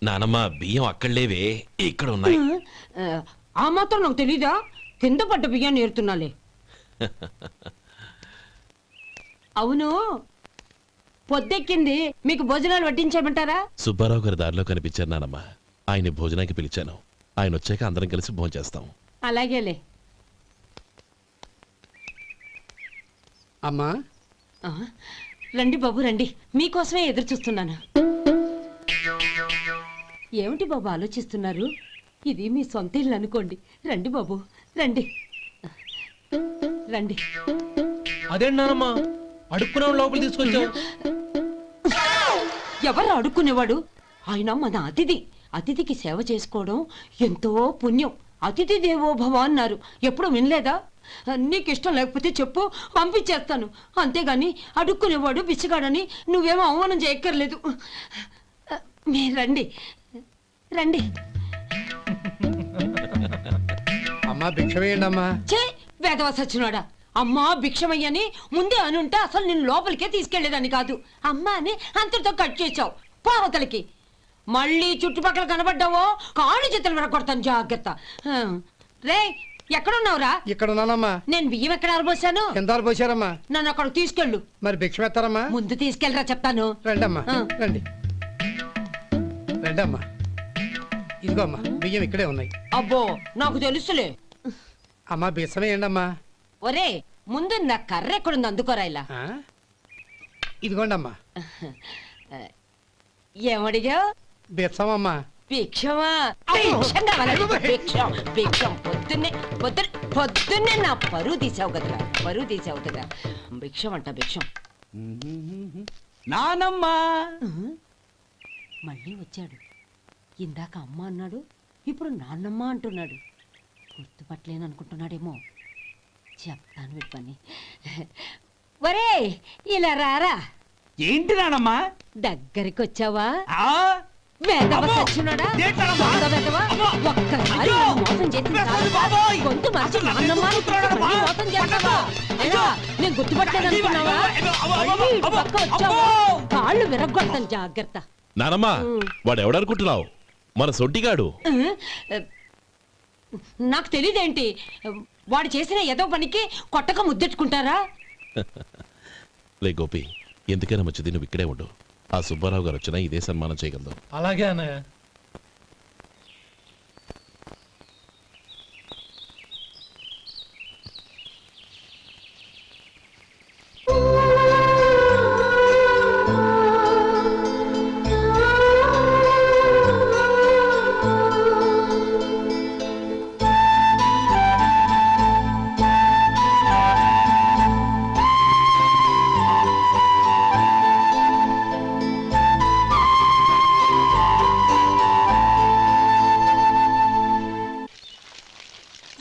నానమ్మ బియ్యం అక్కడలేవే ఇక్కడ ఉన్నాయి. ఆ మాత్రం నాకు తెలీదా? కింద పడ్డ బియ్యాన్ని ఏరుతున్నాలే. అవును, పొద్దెక్కింది, మీకు భోజనాలు వడ్డించమంటారా? సుబ్బారావు గారి దారిలో కనిపించారు నానమ్మ. ఆయన భోజనానికి పిలిచాను. ఆయన వచ్చాక అందరం కలిసి భోజనం చేస్తాం. అలాగేలే. అమ్మా రండి బాబు రండి, మీకోసమే ఎదురు చూస్తున్నాను. ఏమిటి బాబు ఆలోచిస్తున్నారు? ఇది మీ సొంత ఇల్లు అనుకోండి. రండి బాబు రండి రండి. అదేంటి నానమ్మా అడుక్కునే లోపల తీసుకొచ్చావు? ఎవరు అడుక్కునేవాడు? ఆయన మన అతిథి. అతిథికి సేవ చేసుకోవడం ఎంతో పుణ్యం. అతిథి దేవో భవ అన్నారు, ఎప్పుడు వినలేదా? నీకు ఇష్టం లేకపోతే చెప్పు, పంపించేస్తాను. అంతేగాని అడుక్కునేవాడు బిచ్చగాడని నువ్వేమో అవమానం చేయక్కర్లేదు. మీరు రండి రండి. అమ్మా భిక్ష వేయండి అమ్మా. చే వేదవ సచ్చినోడా, అమ్మా భిక్షమయ్యని ముందే అనుంటే అసలు నిన్ను లోపలికే తీసుకెళ్లేదని కాదు. అమ్మ అని అంతటితో కట్ చేసావు. పోవతలకి మళ్ళీ చుట్టుపక్కల కనబడ్డావో కాళ్ళు చేతులు విరగొడతాను, జాగ్రత్త. రే ఎక్కడున్నావురా? ఇక్కడ ఉన్నానమ్మా. నేను బియ్యం ఎక్కడ ఆరబోసాను? ఎంత పోసారమ్మా? నన్ను అక్కడ తీసుకెళ్ళు. మరి భిక్ష పెడతారమ్మా? ముందు తీసుకెళ్ళరా చెప్తాను. రండమ్మా రండి రండమ్మా. ఇదిగో అమ్మా బియ్యం ఇక్కడే ఉన్నాయి. అబ్బో నాకు తెలుసులే. అమ్మా బిచ్చం వేయండి అమ్మా. ఒరే ముందు నా కర్ర ఎక్కడుంది, అందుకోరా. ఇలా ఇదిగోండి అమ్మా. ఏమడిగా? బిచ్చమమ్మా. భిక్షమా? భిక్షం కావాలండి, భిక్షం భిక్షం. పొద్దున్నే నా పరువు తీసావు కదరా, పరువు తీసావు కదా. భిక్షం అంట భిక్షం. నానమ్మా మళ్ళీ వచ్చాడు. ఇందాక అమ్మ అన్నాడు, ఇప్పుడు నాన్నమ్మ అంటున్నాడు. గుర్తుపట్టలేననుకుంటున్నాడేమో. చెప్తాను వీడి పని. ఒరే ఇలా రారా. ఏంటి నానమ్మా? దగ్గరికి వచ్చావా? గొంతు మార్చి నాన్నమ్మ మోసం చేస్తావా? నేను గుర్తుపట్టలేదనుకున్నావా? పక్క వచ్చావా కాళ్ళు విరగొడతాను, జాగ్రత్త. నానమ్మ వాడు ఎవడనుకుంటున్నావు? మన సొంటిగాడు. నాకు తెలీదేంటి? వాడు చేసిన ఏదో పనికి కొట్టక ముద్దెట్టుకుంటారా? లే గోపి, ఎందుకైనా మంచిది నువ్వు ఇక్కడే ఉండు. ఆ సుబ్బారావు గారు వచ్చినా ఇదే సన్మానం చేయగలదు. అలాగే అన్నయ్య.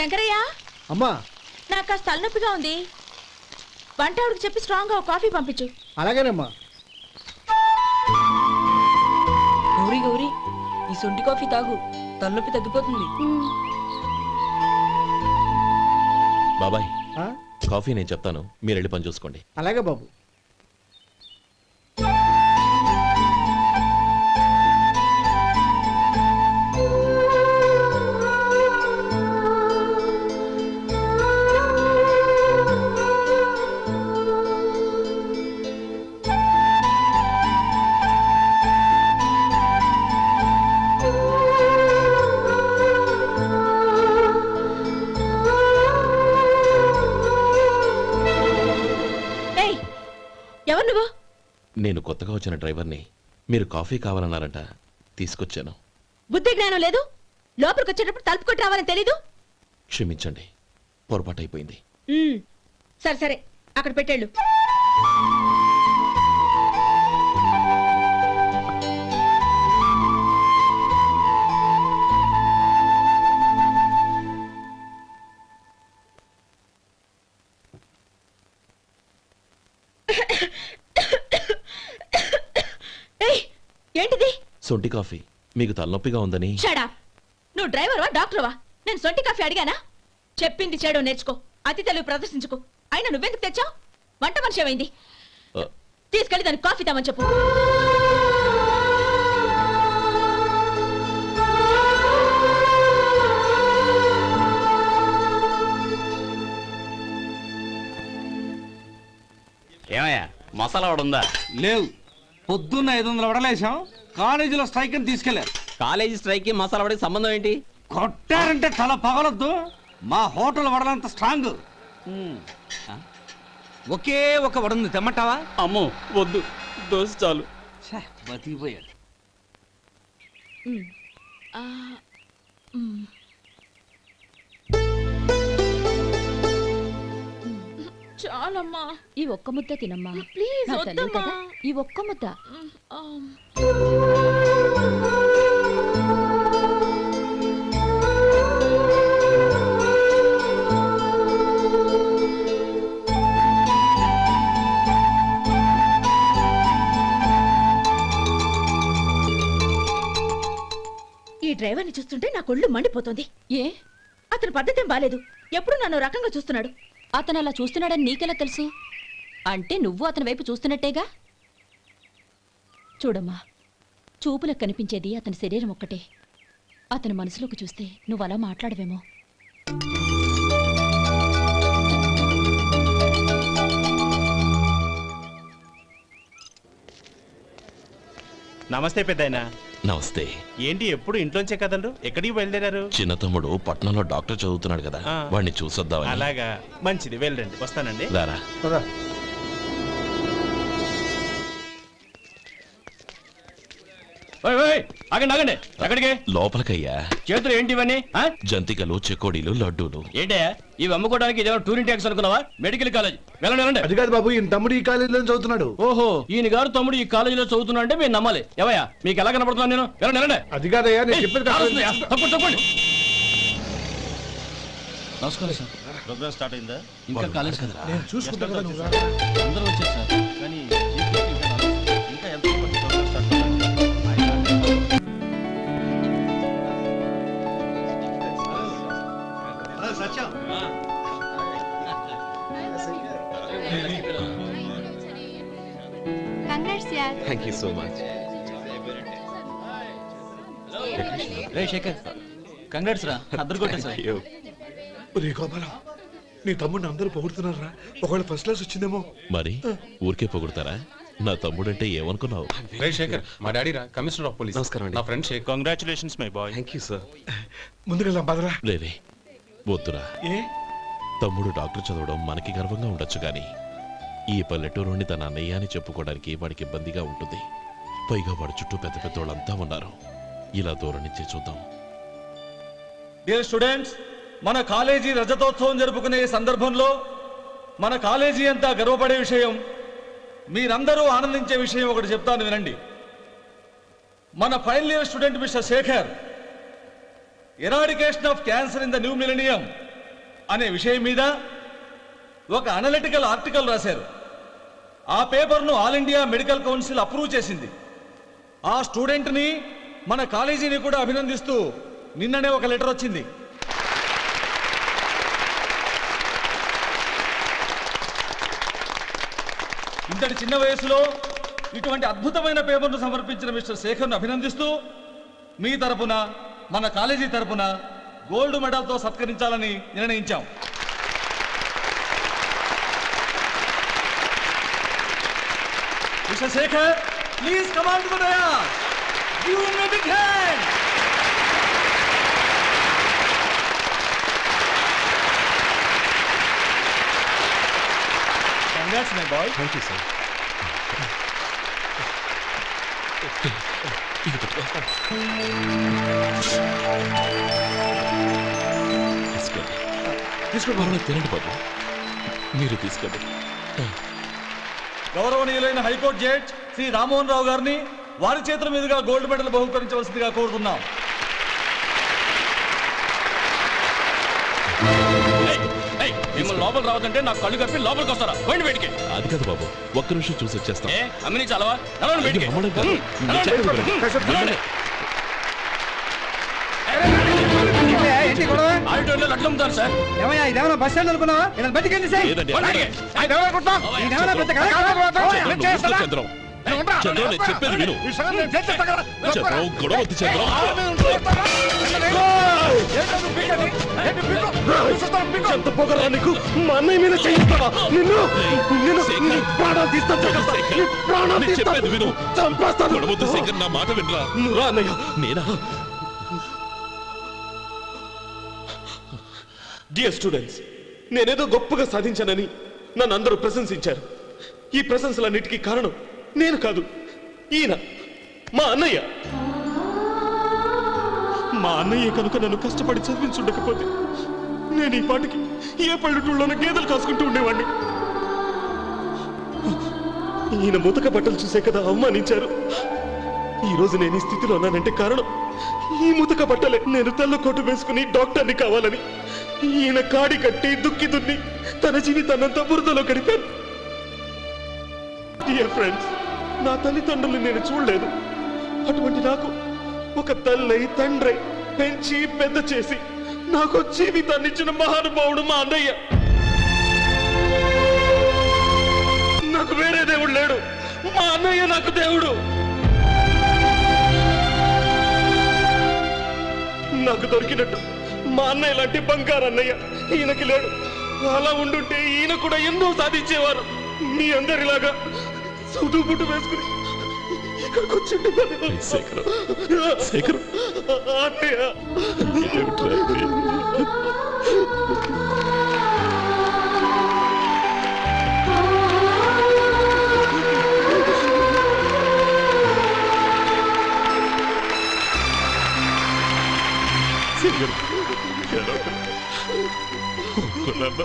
శంకరయ్య అమ్మా నాకు కాస్త తలనొప్పిగా ఉంది. వంట ఆవిడకి చెప్పి స్ట్రాంగ్ గా కాఫీ పంపించు. అలాగేనమ్మా. గౌరీ గౌరీ ఈ సొంటి కాఫీ తాగు, తలనొప్పి తగ్గిపోతుంది. బాబాయ్ కాఫీ నేను చెప్తాను, మీరు వెళ్ళి పని చూసుకోండి. అలాగే బాబు. ఎవరు నువ్వు? నేను కొత్తగా వచ్చిన డ్రైవర్ని. మీరు కాఫీ కావాలన్నారంట, తీసుకొచ్చాను. బుద్ధి జ్ఞానం లేదు. లోపలికి వచ్చేటప్పుడు తలుపు కొట్టి రావాలని తెలీదు. క్షమించండి, పొరపాటు అయిపోయింది. సరే సరే అక్కడ పెట్టేళ్ళు. ఏంటిది? సొంటి కాఫీ. మీకు తలనొప్పిగా ఉందని. Shut up. నువ్వు డ్రైవర్వా డాక్టర్వా? నేను సొంటి కాఫీ అడిగానా? చెప్పింది చేయడం నేర్చుకో, అతి తెలివి ప్రదర్శించుకో. అయినా నువ్వెందుకు తెచ్చావు? వంట మనిషి ఏమైంది? తీసుకెళ్ళి దానికి కాఫీ తామని చెప్పు. ఏమయ్యా మసాలా వాడు ఉందా? లేవు. పొద్దున్న 500 వడలేసాం, కాలేజీలో స్ట్రైక్ అని తీసుకెళ్లారు. కాలేజీ స్ట్రైక్ కి మసాలా వాడికి సంబంధం ఏంటి? కొట్టారంటే తల పగలొద్దు. మా హోటల్ వడలంత స్ట్రాంగ్. ఒకే ఒక వడుంది, తెమ్మంటావా? అమ్మో వద్దు, దోశ చాలు. బతికిపోయాడు. చాలమ్మా, ఈ ఒక్క ముద్ద తినమ్మా. ప్లీజ్ నా తల్లి వద్దమ్మా. కదా, ఈ ఒక్క ముద్ద. ఈ డ్రైవర్ని చూస్తుంటే నా కొళ్ళు మండిపోతుంది. ఏ అతని పద్ధతి బాలేదు. ఎప్పుడు నన్ను రకంగా చూస్తున్నాడు. అతను అలా చూస్తున్నాడని నీకెలా తెలుసు? అంటే నువ్వు అతని వైపు చూస్తున్నట్టేగా. చూడమ్మా, చూపులకు కనిపించేది అతని శరీరం ఒక్కటే. అతని మనసులోకి చూస్తే నువ్వు అలా మాట్లాడవేమో. నమస్తే పెద్దాయనా. నమస్తే. ఏంటి ఎప్పుడు ఇంట్లోంచే కదలరు? ఎక్కడికి బయలుదేరారు? చిన్న తమ్ముడు పట్నంలో డాక్టర్ చదువుతున్నాడు కదా, ఆ. వాడిని చూసొద్దామని. అలాగా, మంచిది, వెళ్ళండి. వస్తానండి. రారా. ఆగండి ఆగండి, ఎక్కడికి? లోపలికయ్యా. చేతులు ఏంటి ఇవన్నీ? జంతికలు, చెకోడీలు, లడ్డూలు. ఏంటయ్యా ఇవి అమ్ముకోవడానికి ఇదేమో టూరింగ్ ట్యాక్స్ అనుకున్నావా? మెడికల్ కాలేజ్, వెళ్ళండి వెళ్ళండి. అది కాదు బాబు, ఈయన తమ్ముడు ఈ కాలేజీలో చదువుతున్నాడు. ఓహో, ఈయన గారు తమ్ముడు ఈ కాలేజీలో చదువుతున్నా అంటే మీరు నమ్మాలి. ఎవయ్యా మీకు ఎలా కనపడుతున్నాను నేను? వెళ్ళండి వెళ్ళండి. అది కాదయ్యా, నేను చెప్పేది కాదు. తప్పండి తప్పండి. నమస్కారం సార్. ప్రోగ్రామ్ స్టార్ట్ అయిందా? ఇంకా కాలేజ్ కదా. నేను చూసుకుంటా కదా, నువ్వు రా. అందరూ వచ్చారు సార్. కానీ ఇంకా ఎంత ప్రోగ్రామ్ స్టార్ట్ అవ్వాలి? Thank you so much. రే శేఖర్, కంగ్రాట్స్ రా, అద్దరు కొట్టేసా. ఒరే గోపాలం, నీ తమ్ముడిని అందరూ పొగుడుతున్నారా? ఒకవేళ ఫస్ట్ క్లాస్ వచ్చిందేమో. మరి ఊరికే పొగుడతారా? నా తమ్ముడంటే ఏమనుకున్నావు? శేఖర్, మా డాడీ రా, కమిషనర్ ఆఫ్ పోలీస్. నమస్కారం అండి. నా friend Shekhar. Congratulations my boy. Thank you sir. ముందుకెళ్దాం పదరా. రేరే వద్దురా. ఏ తమ్ముడు డాక్టర్ చదవడం మనకి గర్వంగా ఉండొచ్చు కానీ ఈ పల్లెటూరుని తన అన్నయ్య అని చెప్పుకోవడానికి వాడికి ఇబ్బందిగా ఉంటుంది. పైగా వాడి చుట్టూ పెద్ద పెద్దోళ్ళంతా ఉన్నారు. ఇలా దూరం నుంచి చూద్దాం. డియర్ స్టూడెంట్స్, మన కాలేజీ రజతోత్సవం జరుపుకునే ఈ సందర్భంలో మన కాలేజీ అంతా గర్వపడే విషయం, మీరందరూ ఆనందించే విషయం ఒకటి చెప్తాను వినండి. మన final year student Mister Shekhar eradication of cancer in the new millennium అనే విషయం మీద ఒక అనలిటికల్ ఆర్టికల్ రాశారు. ఆ పేపర్ను All India Medical Council approve చేసింది. ఆ స్టూడెంట్ని, మన కాలేజీని కూడా అభినందిస్తూ నిన్ననే ఒక లెటర్ వచ్చింది. ఇంతటి చిన్న వయసులో ఇటువంటి అద్భుతమైన పేపర్ను సమర్పించిన మిస్టర్ శేఖర్ను అభినందిస్తూ మీ తరపున, మన కాలేజీ తరపున గోల్డ్ మెడల్తో సత్కరించాలని నిర్ణయించాం. Mr Shekhar, please come on to the dais. Give him a big hand. Congrats my boy. Thank you sir. తీసుకోండి, తినండి బాబు. మీరు తీసుకోండి. గౌరవనీయులైన హైకోర్టు జడ్జ్ శ్రీ రామ్మోహన్ రావు గారిని వారి చేతుల మీదుగా గోల్డ్ మెడల్ బహుకరించవలసిందిగా కోరుతున్నాం. మిమ్మల్ని లోపల రావద్దంటే నాకు కళ్ళు కప్పి లోపలికి వస్తారా? పోయింది బయటికి. అది కాదు బాబు, ఒక్క నిమిషం చూసి వచ్చేస్తాం. అమ్మిని చాలవా? నడవండి బయటికి. అమ్మడం కాదు. నేను చెప్పేది వినండి. నడవండి. ఆడిటోరియంలో లడ్లు అమ్ముతారు సార్. ఏమయ్యా, ఇదేమన్నా బస్ స్టాండ్ అనుకున్నావా? ఇలా బయటికి వెళ్ళి లేదండి, బయటికి. నువ్వు ఊరికే చంద్రం. చంద్రం నేను చెప్పేది విను చంద్రం గొడవ వద్దు చంద్రం ఎంత పొగరా నీకు మా అన్నయ్య మీద చేయిస్తావా నిన్ను ప్రాణాలు తీస్తాను నేను చెప్పేది విను చంపేస్తాను గొడవ వద్దు శేఖర్ నా మాట వినరా నువ్వు రా అన్నయ్య నేనా డియర్ స్టూడెంట్స్ నేనేదో గొప్పగా సాధించానని నన్ను అందరూ ప్రశంసించారు. ఈ ప్రశంసలన్నిటికీ కారణం నేను కాదు, ఈయన మా అన్నయ్య. మా అన్నయ్య కనుక నన్ను కష్టపడి చదివించుండకపోతే నేను ఈ పాటికి ఏ పల్లెటూళ్ళలోనే గేదెలు కాసుకుంటూ ఉండేవాడిని. ఈయన ముతక బట్టలు చూసే కదా అవమానించారు. ఈ రోజు నేను ఈ స్థితిలో ఉన్నానంటే కారణం ఈ ముతక బట్టలే. నేను తెల్ల కోటు వేసుకుని డాక్టర్ని కావాలని ఈయన కాడి కట్టి దుక్కి దున్ని తన జీవితాన్నంతా బురదలో గడిపాను. డియర్ ఫ్రెండ్స్, నా తల్లిదండ్రులు నేను చూడలేదు. అటువంటి నాకు ఒక తల్లై తండ్రి పెంచి పెద్ద చేసి నాకు జీవితాన్ని ఇచ్చిన మహానుభావుడు మా అన్నయ్య. నాకు వేరే దేవుడు లేడు, మా అన్నయ్య నాకు దేవుడు. నాకు దొరికినట్టు మా అన్నయ్య లాంటి బంగారు అన్నయ్య ఈయనకి లేడు. అలా ఉండుంటే ఈయన కూడా ఎన్నో సాధించేవారు. మీ అందరిలాగా సుటుబుట్టు వేసుకుని ఇక్కడికి వచ్చింటే శేఖర్ శేఖర్ అన్నయ్య ఏమిట్రా ఇది? శేఖర్, ఏడవకు. ఊరుకో నాన్న.